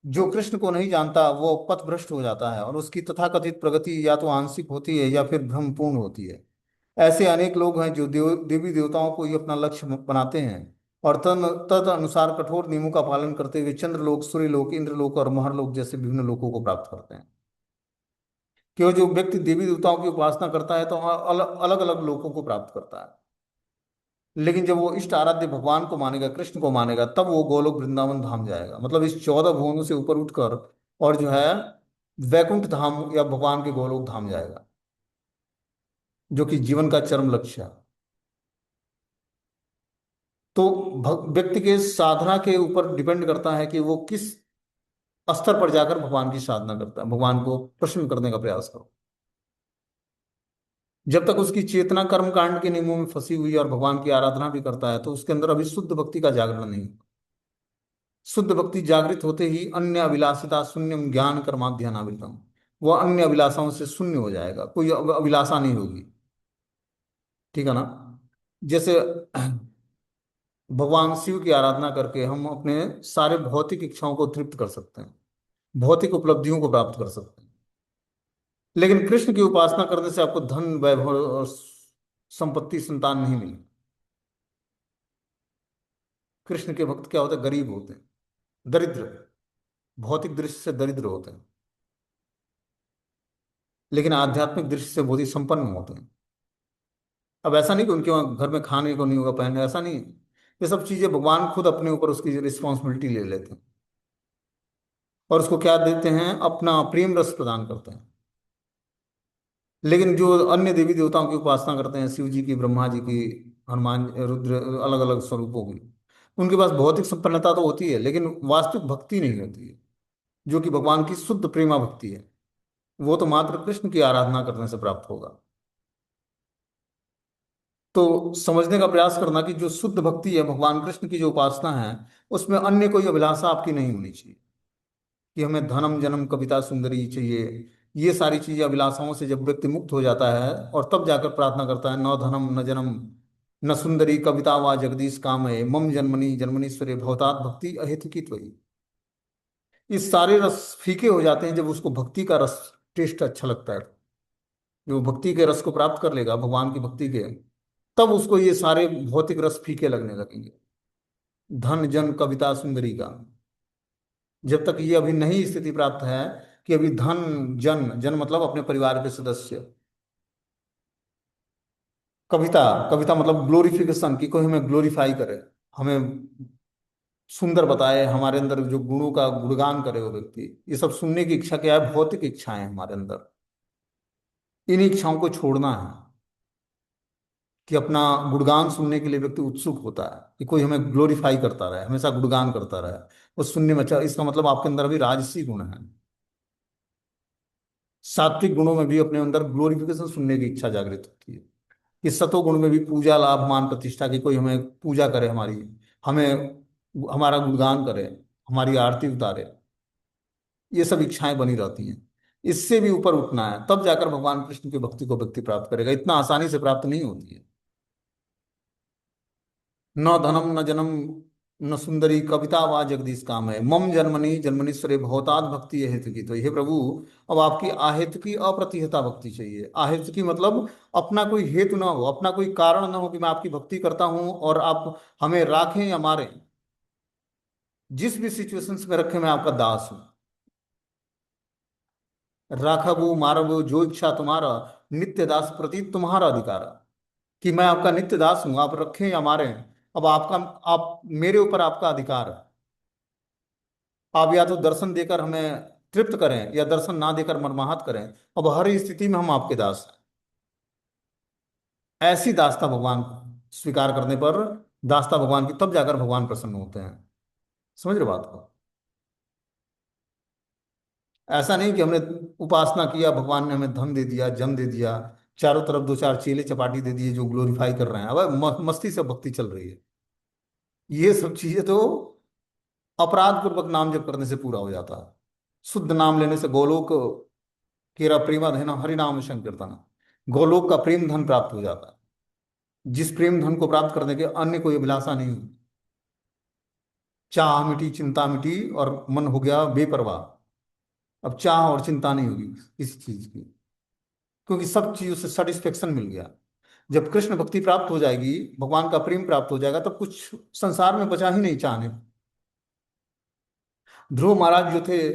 जो कृष्ण को नहीं जानता वो पथ भ्रष्ट हो जाता है, और उसकी तथाकथित प्रगति या तो आंशिक होती है या फिर भ्रमपूर्ण होती है। ऐसे अनेक लोग हैं जो देवी देवताओं को ही अपना लक्ष्य बनाते हैं, और तद अनुसार कठोर नियमों का पालन करते हुए चंद्रलोक, सूर्यलोक, इंद्रलोक और महरलोक जैसे विभिन्न लोकों को प्राप्त करते हैं। क्यों, जो व्यक्ति देवी देवताओं की उपासना करता है तो अलग अलग अलग लोकों को प्राप्त करता है। लेकिन जब वो इष्ट आराध्य भगवान को मानेगा, कृष्ण को मानेगा, तब वो गोलोक वृंदावन धाम जाएगा, मतलब इस 14 भुवनों से ऊपर उठकर, और जो है वैकुंठ धाम या भगवान के गोलोक धाम जाएगा, जो कि जीवन का चरम लक्ष्य है। तो व्यक्ति के साधना के ऊपर डिपेंड करता है कि वो किस स्तर पर जाकर भगवान की साधना करता है, भगवान को प्रसन्न करने का प्रयास करो। जब तक उसकी चेतना कर्म कांड के नियमों में फंसी हुई है और भगवान की आराधना भी करता है, तो उसके अंदर अभी शुद्ध भक्ति का जागरण नहीं होगा। शुद्ध भक्ति जागृत होते ही अन्य अभिलाषिता शून्यम ज्ञान कर्माध्यानावृतम, वह अन्य अभिलाषाओं से शून्य हो जाएगा, कोई अभिलाषा नहीं होगी। ठीक है ना। जैसे भगवान शिव की आराधना करके हम अपने सारे भौतिक इच्छाओं को तृप्त कर सकते हैं, भौतिक उपलब्धियों को प्राप्त कर सकते हैं। लेकिन कृष्ण की उपासना करने से आपको धन वैभव और संपत्ति संतान नहीं मिली। कृष्ण के भक्त क्या होते हैं, गरीब होते हैं, दरिद्र, भौतिक दृष्टि से दरिद्र होते हैं, लेकिन आध्यात्मिक दृष्टि से बहुत ही संपन्न होते हैं। अब ऐसा नहीं कि उनके वहाँ घर में खाने को नहीं होगा, पहनने, ऐसा नहीं। ये सब चीजें भगवान खुद अपने ऊपर उसकी रिस्पॉन्सिबिलिटी ले लेते हैं, और उसको क्या देते हैं, अपना प्रेम रस प्रदान करते हैं। लेकिन जो अन्य देवी देवताओं की उपासना करते हैं, शिव जी की, ब्रह्मा जी की, हनुमान, रुद्र, अलग अलग स्वरूपों की, उनके पास भौतिक संपन्नता तो होती है लेकिन वास्तविक भक्ति नहीं होती है, जो कि भगवान की शुद्ध प्रेमा भक्ति है। वो तो मात्र कृष्ण की आराधना करने से प्राप्त होगा। तो समझने का प्रयास करना कि जो शुद्ध भक्ति है, भगवान कृष्ण की जो उपासना है, उसमें अन्य कोई अभिलाषा आपकी नहीं होनी चाहिए कि हमें धनम जन्म कविता सुंदरी चाहिए। ये सारी चीजें अभिलाषाओं से जब व्यक्ति मुक्त हो जाता है और तब जाकर प्रार्थना करता है, न धनम न जन्म न सुंदरी कविता वा जगदीश काम है, मम जन्मनी जन्मनीश्वरे भवतात भक्ति अहेतुकी त्वयि। ये सारे रस फीके हो जाते हैं जब उसको भक्ति का रस टेस्ट अच्छा लगता है। जो भक्ति के रस को प्राप्त कर लेगा, भगवान की भक्ति के, तब उसको ये सारे भौतिक रस फीके लगने लगेंगे, धन जन कविता सुंदरी का। जब तक ये अभी नहीं स्थिति प्राप्त है कि अभी धन जन, जन मतलब अपने परिवार के सदस्य, कविता, कविता मतलब ग्लोरिफिकेशन, कि कोई हमें ग्लोरीफाई करे, हमें सुंदर बताए, हमारे अंदर जो गुणों का गुणगान करे वो व्यक्ति, ये सब सुनने की इच्छा क्या है, भौतिक इच्छाएं हैं हमारे अंदर। इन इच्छाओं को छोड़ना है, कि अपना गुणगान सुनने के लिए व्यक्ति उत्सुक होता है, कि कोई हमें ग्लोरीफाई करता रहे, हमेशा गुणगान करता रहे, वो सुनने में अच्छा। इसका मतलब आपके अंदर अभी राजसी गुण है। सात्विक गुणों में भी अपने अंदर ग्लोरिफिकेशन सुनने की इच्छा जागृत होती है। इस सतो गुण में भी पूजा लाभ मान प्रतिष्ठा की, कोई हमें पूजा करे, हमारी, हमें हमारा गुणगान करे, हमारी आरती उतारे, ये सब इच्छाएं बनी रहती हैं। इससे भी ऊपर उठना है, तब जाकर भगवान कृष्ण की भक्ति को व्यक्ति प्राप्त करेगा। इतना आसानी से प्राप्त नहीं होती है। न धनम न जन्म न सुंदरी कविता वा जगदीश काम है, मम जन्मनि जन्मनीश्वरे भवताद भक्ति ये हेतु की। तो हे प्रभु, अब आपकी अहेतु की अप्रतिहता भक्ति चाहिए। अहेतु की मतलब अपना कोई हेतु ना हो, अपना कोई कारण ना हो कि मैं आपकी भक्ति करता हूं और आप हमें राखें या मारें। जिस भी सिचुएशंस में रखें, मैं आपका दास हूं। राखबू मारबू जो इच्छा तुम्हारा, नित्य दास प्रति तुम्हारा अधिकार। कि मैं आपका नित्य दास हूं, आप रखें या मारें, अब आपका, आप मेरे ऊपर आपका अधिकार है। आप या तो दर्शन देकर हमें तृप्त करें या दर्शन ना देकर मरमाहत करें। अब हर स्थिति में हम आपके दास हैं। ऐसी दासता भगवान स्वीकार करने पर, दासता भगवान की, तब जाकर भगवान प्रसन्न होते हैं। समझ रहे बात को? ऐसा नहीं कि हमने उपासना किया, भगवान ने हमें धन दे दिया, जन दे दिया, चारों तरफ दो चार चेले चपाटी दे दिए जो ग्लोरीफाई कर रहे हैं, अब मस्ती से भक्ति चल रही है। ये सब चीजें तो अपराध पूर्वक नाम जप करने से पूरा हो जाता है। शुद्ध नाम लेने से गोलोक केरा प्रेमा धन हरि नाम संकीर्तन, गोलोक का प्रेम धन प्राप्त हो जाता है। जिस प्रेम धन को प्राप्त करने के अन्य कोई अभिलाषा नहीं हुई। चाह मिटी, चिंता मिटी और मन हो गया बेपरवाह। अब चाह और चिंता नहीं होगी किसी चीज की, क्योंकि सब चीजों से सेटिस्फेक्शन मिल गया। जब कृष्ण भक्ति प्राप्त हो जाएगी, भगवान का प्रेम प्राप्त हो जाएगा, तब कुछ संसार में बचा ही नहीं चाहने। ध्रुव महाराज जो थे,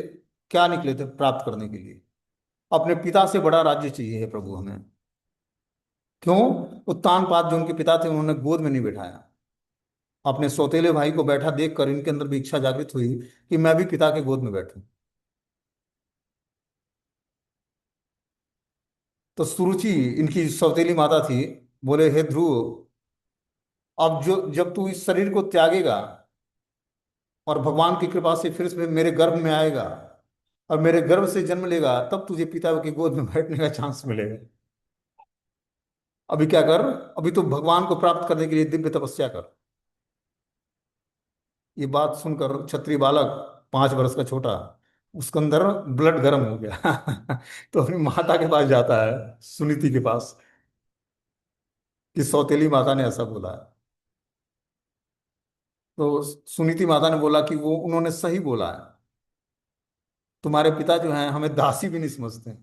क्या निकले थे प्राप्त करने के लिए? अपने पिता से बड़ा राज्य चाहिए है प्रभु हमें। क्यों? उत्तान पाद जो उनके पिता थे, उन्होंने गोद में नहीं बैठाया। अपने सौतेले भाई को बैठा देखकर इनके अंदर भी इच्छा जागृत हुई कि मैं भी पिता के गोद में बैठूं। तो सुरुचि, इनकी सौतेली माता थी, बोले हे ध्रुव, अब जो जब तू इस शरीर को त्यागेगा और भगवान की कृपा से फिर से मेरे गर्भ में आएगा और मेरे गर्भ से जन्म लेगा, तब तुझे पिता की गोद में बैठने का चांस मिलेगा। अभी क्या कर, अभी तो भगवान को प्राप्त करने के लिए दिव्य तपस्या कर। ये बात सुनकर क्षत्रिय बालक, 5 वर्ष का छोटा, उसके अंदर ब्लड गर्म हो गया। तो अपनी माता के पास जाता है, सुनीति के पास, कि सौतेली माता ने ऐसा बोला है। तो सुनीति माता ने बोला कि वो, उन्होंने सही बोला है। तुम्हारे पिता जो हैं हमें दासी भी नहीं समझते,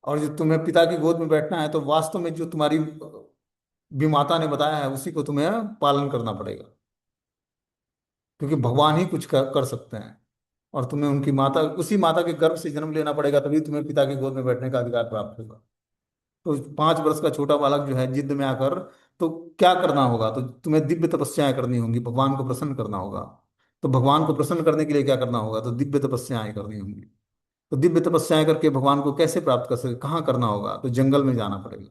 और जो तुम्हें पिता की गोद में बैठना है, तो वास्तव में जो तुम्हारी भी माता ने बताया है उसी को तुम्हें पालन करना पड़ेगा। क्योंकि भगवान ही कुछ कर सकते हैं, और तुम्हें उनकी माता, उसी माता के गर्भ से जन्म लेना पड़ेगा, तभी तुम्हें पिता की गोद में बैठने का अधिकार प्राप्त होगा। तो 5 वर्ष का छोटा बालक जो है जिद में आकर, तो क्या करना होगा? तो तुम्हें दिव्य तपस्याएं करनी होंगी, भगवान को प्रसन्न करना होगा। तो भगवान को प्रसन्न करने के लिए क्या करना होगा? तो दिव्य तपस्याएं करनी होंगी। तो दिव्य तपस्याएं करके भगवान को कैसे प्राप्त कर सके, कहाँ करना होगा? तो जंगल में जाना पड़ेगा।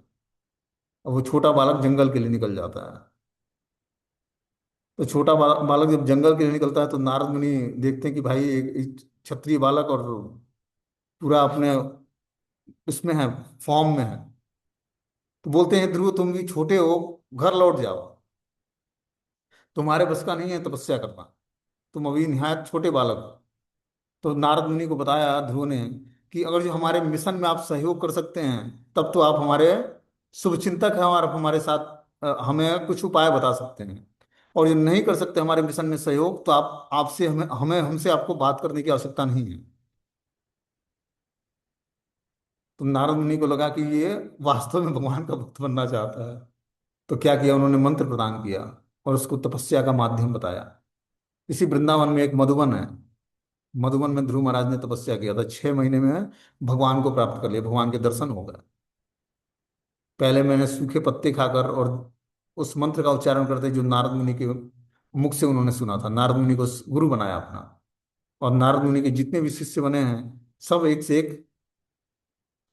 और वो छोटा बालक जंगल के लिए निकल जाता है। तो छोटा बालक जब जंगल के लिए निकलता है, तो नारद मुनि देखते हैं कि भाई एक क्षत्रिय बालक और पूरा अपने उसमें है, फॉर्म में है। तो बोलते हैं ध्रुव, तुम भी छोटे हो, घर लौट जाओ, तुम्हारे बस का नहीं है तपस्या करना, तुम अभी निहायत छोटे बालक हो। तो नारद मुनि को बताया ध्रुव ने कि अगर जो हमारे मिशन में आप सहयोग कर सकते हैं, तब तो आप हमारे शुभचिंतक हैं, और आप हमारे साथ हमें कुछ उपाय बता सकते हैं। और जो नहीं कर सकते हमारे मिशन में सहयोग, तो आप, आपसे हमें हमें हमसे आपको बात करने की आवश्यकता नहीं है। तो नारद मुनि को लगा कि ये वास्तव में भगवान का भक्त बनना चाहता है। तो क्या किया उन्होंने? मंत्र प्रदान किया और उसको तपस्या का माध्यम बताया। इसी वृंदावन में एक मधुवन है। मधुबन में ध्रुव महाराज ने तपस्या किया था, 6 महीने में भगवान को प्राप्त कर लिया, भगवान के दर्शन हो गए। पहले मैंने सूखे पत्ते खाकर और उस मंत्र का उच्चारण करते जो नारद मुनि के मुख से उन्होंने सुना था, नारद मुनि को गुरु बनाया अपना। और नारद मुनि के जितने भी शिष्य बने हैं, सब एक से एक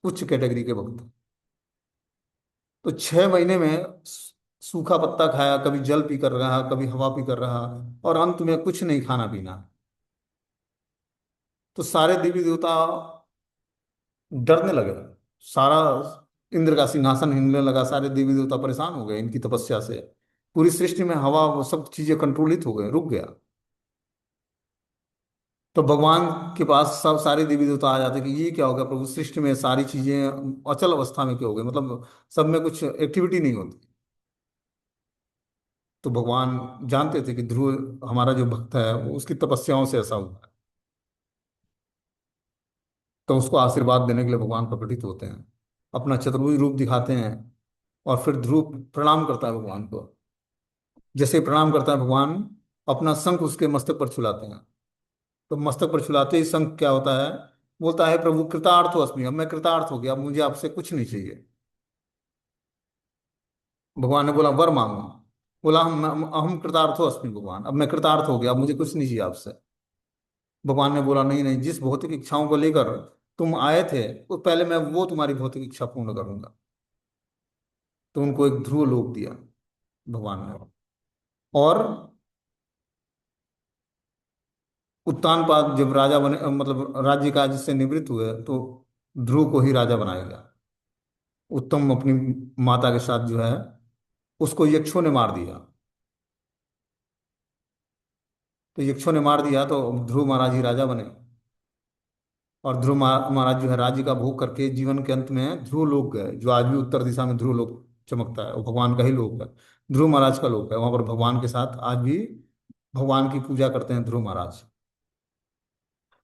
उच्च कैटेगरी के भक्त। तो 6 महीने में सूखा पत्ता खाया, कभी जल पी कर रहा, कभी हवा पी कर रहा, और अंत में कुछ नहीं खाना पीना। तो सारे देवी देवता डरने लगे। सारा इंद्र का सिंहासन हिलने लगा, सारे देवी देवता परेशान हो गए इनकी तपस्या से। पूरी सृष्टि में हवा, वो सब चीजें कंट्रोलित हो गए, रुक गया। तो भगवान के पास सब सारे देवी देवता आ जाते कि ये क्या हो गया प्रभु, सृष्टि में सारी चीजें अचल अवस्था में क्यों हो गई, मतलब सब में कुछ एक्टिविटी नहीं होती। तो भगवान जानते थे कि ध्रुव हमारा जो भक्त है वो उसकी तपस्याओं से ऐसा हुआ है। तो उसको आशीर्वाद देने के लिए भगवान प्रकटित होते हैं, अपना चतुर्भुज रूप दिखाते हैं। और फिर ध्रुव प्रणाम करता है भगवान को। जैसे ही प्रणाम करता है भगवान, अपना शंख उसके मस्तक पर छुलाते हैं। तो मस्तक पर छुलाते ही शंख क्या होता है, बोलता है प्रभु कृतार्थ हो अस्मि, अब मैं कृतार्थ हो गया, अब मुझे आपसे कुछ नहीं चाहिए। भगवान ने बोला वर मांगो। बोला हम कृतार्थ हो अस्मि भगवान, अब मैं कृतार्थ हो गया, अब मुझे कुछ नहीं चाहिए आपसे। भगवान ने बोला नहीं नहीं, जिस भौतिक इच्छाओं को लेकर तुम आए थे, वो पहले मैं वो तुम्हारी भौतिक इच्छा पूर्ण करूंगा। तो उनको एक ध्रुव लोक दिया भगवान ने। और उत्तानपाद जब राजा बने, मतलब राज्य काज से निवृत्त हुए, तो ध्रुव को ही राजा बनाया गया। उत्तम अपनी माता के साथ जो है, उसको यक्षों ने मार दिया। तो यक्षों ने मार दिया तो ध्रुव महाराज ही राजा बने। और ध्रुव महाराज जो है राज्य का भोग करके जीवन के अंत में ध्रुव लोक गए, जो आज भी उत्तर दिशा में ध्रुव लोक चमकता है, वो भगवान का ही लोक है। ध्रुव महाराज का लोक है, वहां पर भगवान के साथ आज भी भगवान की पूजा करते हैं ध्रुव महाराज।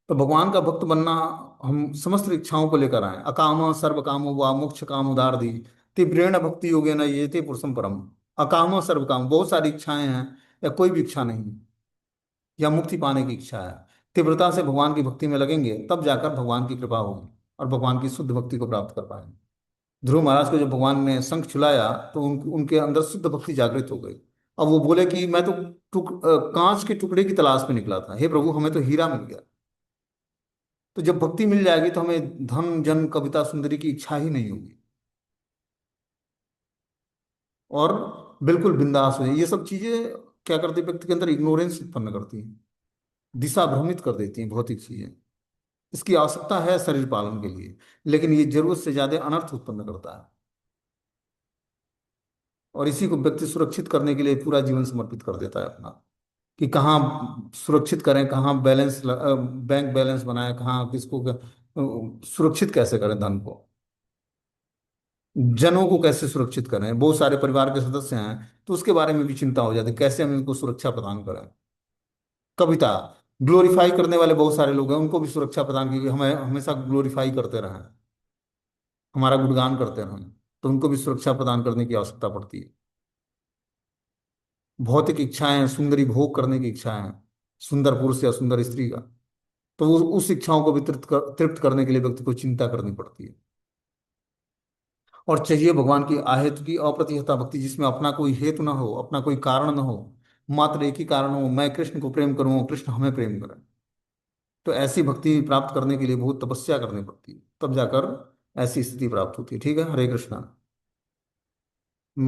तो भगवान का भक्त बनना, हम समस्त इच्छाओं को लेकर आए, अकाम सर्व कामो वा मोक्ष काम उदार दी, तीव्रेण भक्ति योगेन ये ते पुरुषम परम। अकाम सर्व काम, बहुत सारी इच्छाएं हैं या कोई भी इच्छा नहीं, या मुक्ति पाने की इच्छा है, तीव्रता से भगवान की भक्ति में लगेंगे तब जाकर भगवान की कृपा होगी और भगवान की शुद्ध भक्ति को प्राप्त कर पाएंगे। ध्रुव महाराज को जब भगवान ने शंख छुलाया तो उनके अंदर शुद्ध भक्ति जागृत हो गई। अब वो बोले कि मैं तो कांच के टुकड़े की तलाश में निकला था, हे प्रभु हमें तो हीरा मिल गया। तो जब भक्ति मिल जाएगी तो हमें धन जन कविता सुंदरी की इच्छा ही नहीं होगी, और बिल्कुल बिंदास हो जाए। ये सब चीजें क्या करती है, व्यक्ति के अंदर इग्नोरेंस उत्पन्न करती हैं, दिशा भ्रमित कर देती हैं भौतिक चीजें। इसकी आवश्यकता है शरीर पालन के लिए, लेकिन ये जरूरत से ज्यादा अनर्थ उत्पन्न करता है। और इसी को व्यक्ति सुरक्षित करने के लिए पूरा जीवन समर्पित कर देता है अपना, कि कहाँ सुरक्षित करें, कहाँ बैलेंस, बैंक बैलेंस बनाए, कहाँ किसको सुरक्षित कैसे करें धन को, जनों को कैसे सुरक्षित करें। बहुत सारे परिवार के सदस्य हैं तो उसके बारे में भी चिंता हो जाती है, कैसे हम इनको सुरक्षा प्रदान करें। कविता ग्लोरीफाई करने वाले बहुत सारे लोग हैं, उनको भी सुरक्षा प्रदान की, हमें हमेशा ग्लोरीफाई करते रहें, हमारा गुणगान करते रहें, तो उनको भी सुरक्षा प्रदान करने की आवश्यकता पड़ती है। भौतिक इच्छाएं, सुंदरी भोग करने की इच्छाएं, सुंदर पुरुष या सुंदर स्त्री का, तो उस इच्छाओं को भी तृप्त करने के लिए व्यक्ति को चिंता करनी पड़ती है। और चाहिए भगवान की आहेतु की अप्रतिहता भक्ति, जिसमें अपना कोई हेतु ना हो, अपना कोई कारण ना हो, मात्र एक ही कारण हो, मैं कृष्ण को प्रेम करूं, कृष्ण हमें प्रेम करें। तो ऐसी भक्ति प्राप्त करने के लिए बहुत तपस्या करनी पड़ती है, तब जाकर ऐसी स्थिति प्राप्त होती है। ठीक है, हरे कृष्णा।